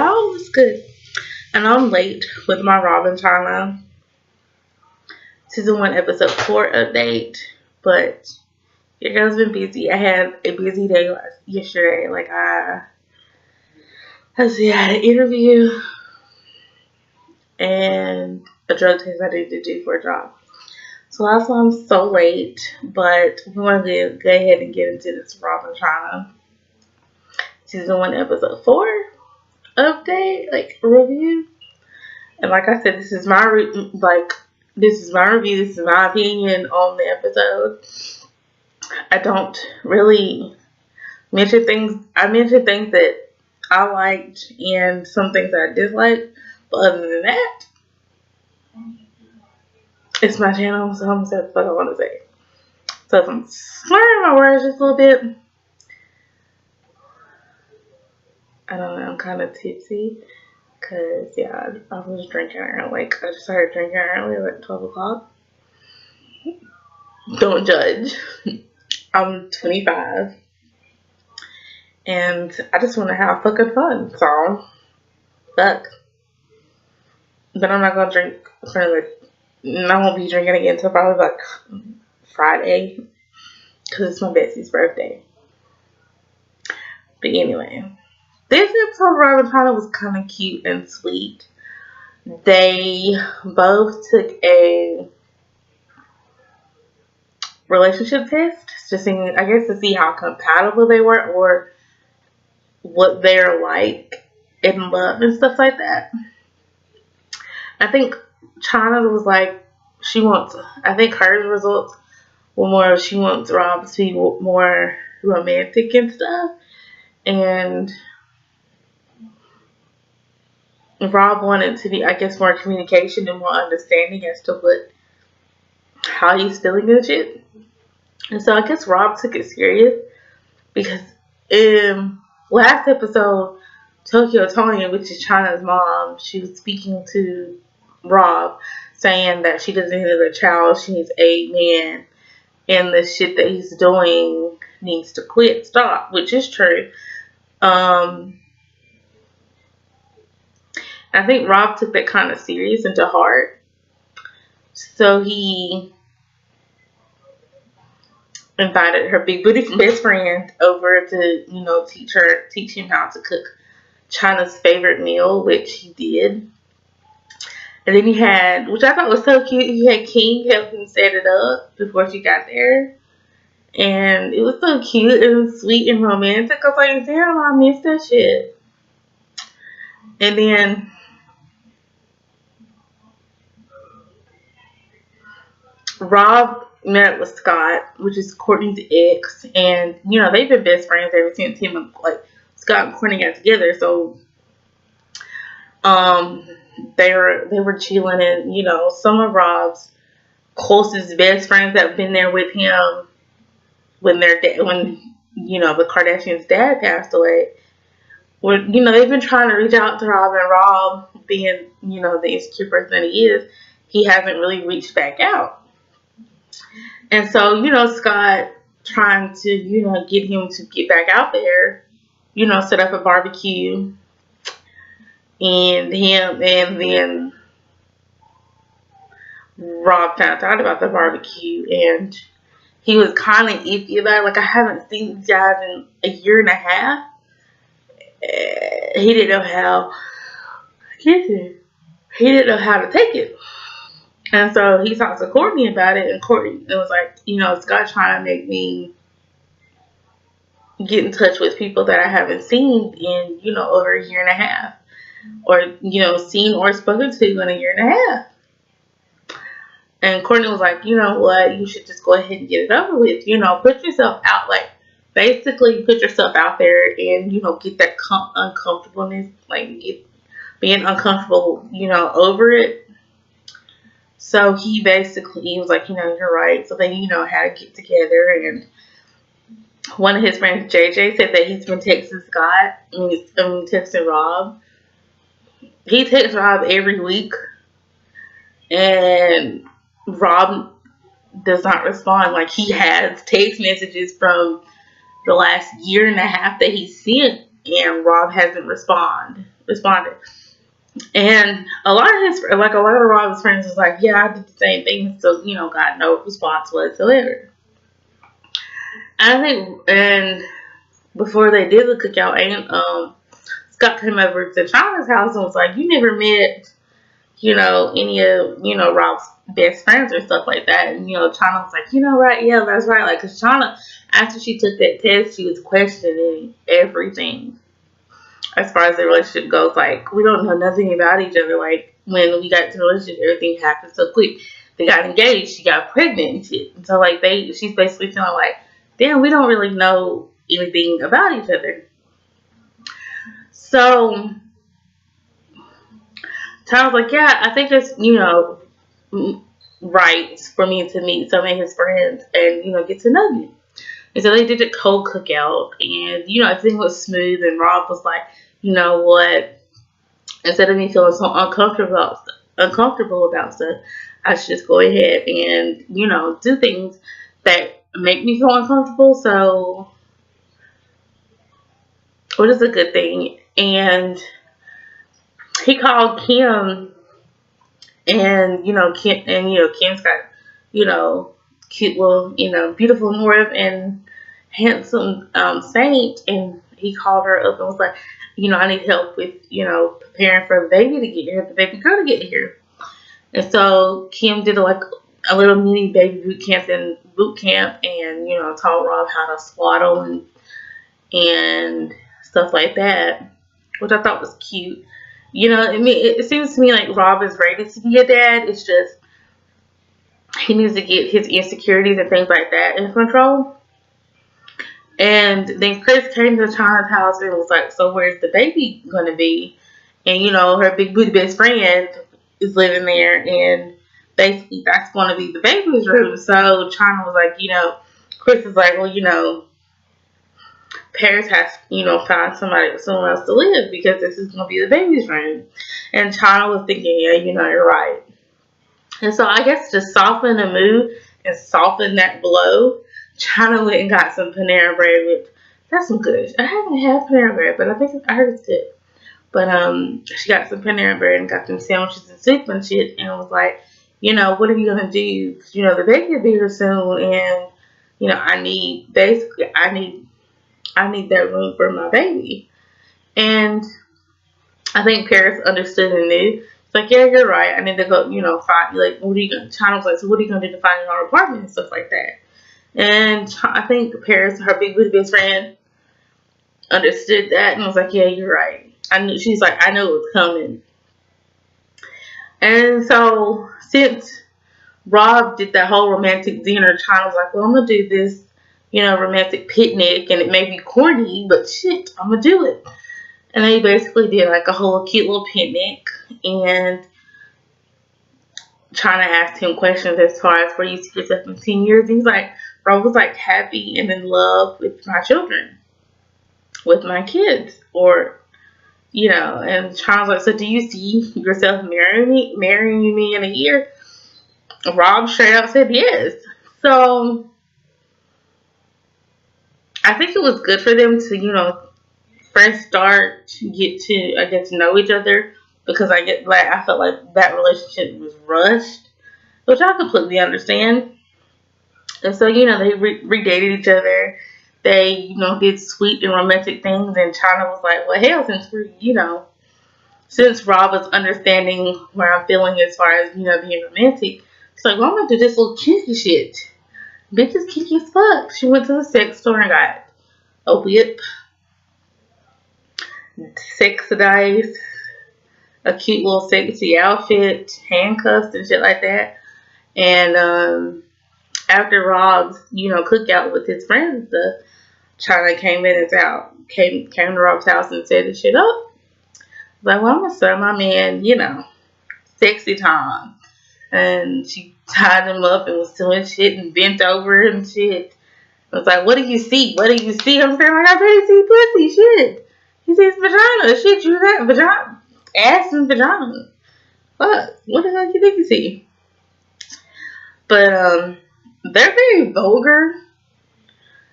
Oh, it's good. And I'm late with my Rob Chyna season 1 episode 4 update, but your girl's been busy. I had a busy day yesterday. Like I had an interview and a drug test I needed to do for a job. So that's why I'm so late. But we want to go ahead and get into this Rob Chyna season 1 episode 4 update, like review. And like I said, this is my review. This is my opinion on the episode. I don't really mention things. I mention things that I liked and some things that I disliked. But other than that, it's my channel, so I'm gonna say what the fuck I want to say. So if I'm slurring my words just a little bit, I don't know, I'm kind of tipsy. Cause yeah, I was drinking early. I just started drinking early, like 12 o'clock. Don't judge. I'm 25. And I just want to have fucking fun. So, fuck. But I'm not gonna drink for I won't be drinking again until probably like Friday. Cause it's my bestie's birthday. But anyway. This episode of Rob Chyna was kind of cute and sweet. They both took a relationship test to see how compatible they were or what they're like in love and stuff like that. I think Chyna was like, I think her results were more, she wants Rob to be more romantic and stuff. And Rob wanted to be, I guess, more communication and more understanding as to how he's feeling and shit. And so I guess Rob took it serious because in last episode, Tokyo Tony, which is Chyna's mom, she was speaking to Rob saying that she doesn't need a child, she needs a man, and the shit that he's doing needs to stop, which is true. I think Rob took that kind of serious into heart. So he invited her big booty best friend over to, teach him how to cook Chyna's favorite meal, which he did. And then he had, which I thought was so cute, he had King help him set it up before she got there. And it was so cute and sweet and romantic. I was like, damn, I missed that shit. And then Rob met with Scott, which is Courtney's ex, and they've been best friends ever since him and Scott and Courtney got together. So they were chilling, and some of Rob's closest best friends that have been there with him when the Kardashians' dad passed away were they've been trying to reach out to Rob, and Rob being the insecure person that he is, he hasn't really reached back out. And so, Scott trying to, get him to get back out there, set up a barbecue, and then Rob found out about the barbecue, and he was kind of iffy about it. Like, I haven't seen these guys in a year and a half. He didn't know how. He didn't know how to take it. And so he talked to Courtney about it, and Courtney was like, Scott's trying to make me get in touch with people that I haven't seen in, over a year and a half. Or, seen or spoken to in a year and a half. And Courtney was like, you know what, you should just go ahead and get it over with. Put yourself out, like, basically put yourself out there and, get that uncomfortableness, like, being uncomfortable, over it. So he was like, you're right. So they, had to get together. And one of his friends, JJ, said that he's been texting Scott, texting Rob. He texts Rob every week. And Rob does not respond. Like, he has text messages from the last year and a half that he sent, and Rob hasn't responded. And a lot of Rob's friends was like, yeah, I did the same thing, so, got no response whatsoever. I think, and before they did the cookout, Scott came over to Chyna's house and was like, you never met, any of, Rob's best friends or stuff like that. And, Chyna was like, right, yeah, that's right. Like, because Chyna, after she took that test, she was questioning everything as far as the relationship goes. Like, we don't know nothing about each other. Like, when we got to the relationship, everything happened so quick. They got engaged, she got pregnant and shit. And so, like, she's basically feeling like, damn, we don't really know anything about each other. So Tyler's like, yeah, I think it's, right for me to meet some of his friends and, get to know you. And so they did a cold cookout, and, everything was smooth, and Rob was like, you know what, instead of me feeling so uncomfortable about stuff, I should just go ahead and, do things that make me feel uncomfortable. So, which is a good thing. And he called Kim, and, Kim's got, cute little, beautiful North and handsome Saint, and he called her up and was like, I need help with, preparing for the baby to get here, the baby girl to get here. And so Kim did a little mini baby boot camp and taught Rob how to swaddle and stuff like that, which I thought was cute. It seems to me like Rob is ready to be a dad. It's just he needs to get his insecurities and things like that in control. And then Chris came to Chyna's house and was like, so where's the baby going to be? And, her big booty best friend is living there, and basically that's going to be the baby's room. So Chyna was like, Chris is like, well, Paris has, find someone else to live, because this is going to be the baby's room. And Chyna was thinking, yeah, you're right. And so I guess to soften the mood and soften that blow, Chyna went and got some Panera Bread, which that's some good. I haven't had Panera Bread, but I heard it's good. But she got some Panera Bread and got some sandwiches and soup and shit, and was like, what are you gonna do? The baby will be here soon, and I need that room for my baby. And I think Paris understood and knew. It's like, yeah, you're right. I need to go, find, like, Chyna was like, so what are you going to do to find your own apartment and stuff like that? And I think Paris, her big best friend, understood that and was like, yeah, you're right. She's like, I know it was coming. And so since Rob did that whole romantic dinner, Chyna was like, well, I'm going to do this, romantic picnic, and it may be corny, but shit, I'm going to do it. And they basically did like a whole cute little picnic, and Chyna asked him questions as far as where you see yourself in 10 years. And he's like, Rob was like happy and in love with my children, with my kids, or, and Chyna was like, so do you see yourself marrying me in a year? Rob straight up said yes. So I think it was good for them to, first start to get to, I guess, know each other because I felt like that relationship was rushed, which I completely understand. And so, they redated each other. They, did sweet and romantic things. And Chyna was like, well, hell, since Rob was understanding where I'm feeling as far as, being romantic, she's like, well, I'm going to do this little kinky shit. Bitch is kinky as fuck. She went to the sex store and got a whip, sex dice, a cute little sexy outfit, handcuffs and shit like that. And after Rob's, cookout with his friends and stuff, Chyna came to Rob's house and set the shit up. Like, well, I'm gonna serve my man, sexy time. And she tied him up and was doing shit and bent over and shit. I was like, what do you see? What do you see? I'm saying, like, I barely see pussy, shit. He sees vagina, shit, you got vagina, ass and vagina. Fuck, what the hell do you think you see? But, they're very vulgar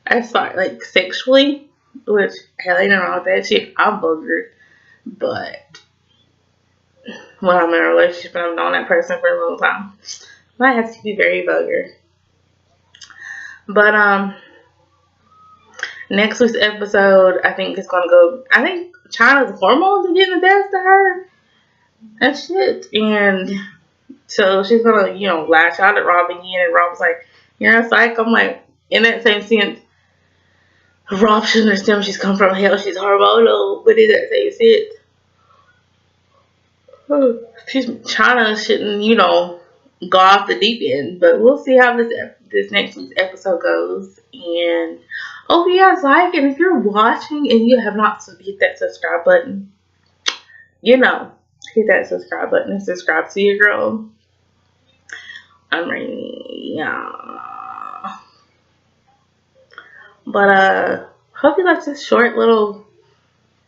as far, like, sexually, which, hell, ain't nothing wrong with that shit. I'm vulgar. But when I'm in a relationship and I've known that person for a long time, I have to be very vulgar. But next week's episode, I think Chyna's hormones are getting the best of her and shit. And so she's gonna, lash out at Rob again. And Rob's like, you're a psych. I'm like, in that same sense, Rob should understand where she's come from. Hell, she's hormonal. But in that same sense, Chyna shouldn't, go off the deep end. But we'll see how this next week's episode goes. And hope you guys like. And if you're watching and you have not hit that subscribe button, hit that subscribe button and subscribe to your girl. Yeah. But hope you like this short little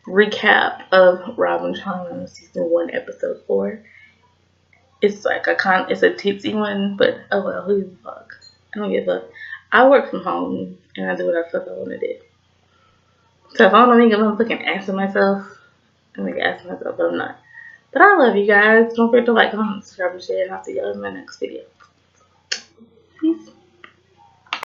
recap of Rob and Chyna season 1 episode 4. It's like it's a tipsy one, but oh well, who gives a fuck? I don't give a fuck. I work from home and I do what the fuck I want to do. So if I don't think I'm fucking asking myself, I'm like asking myself, but I'm not. But I love you guys. Don't forget to like, comment, subscribe, and share, and I'll see y'all in my next video. Peace.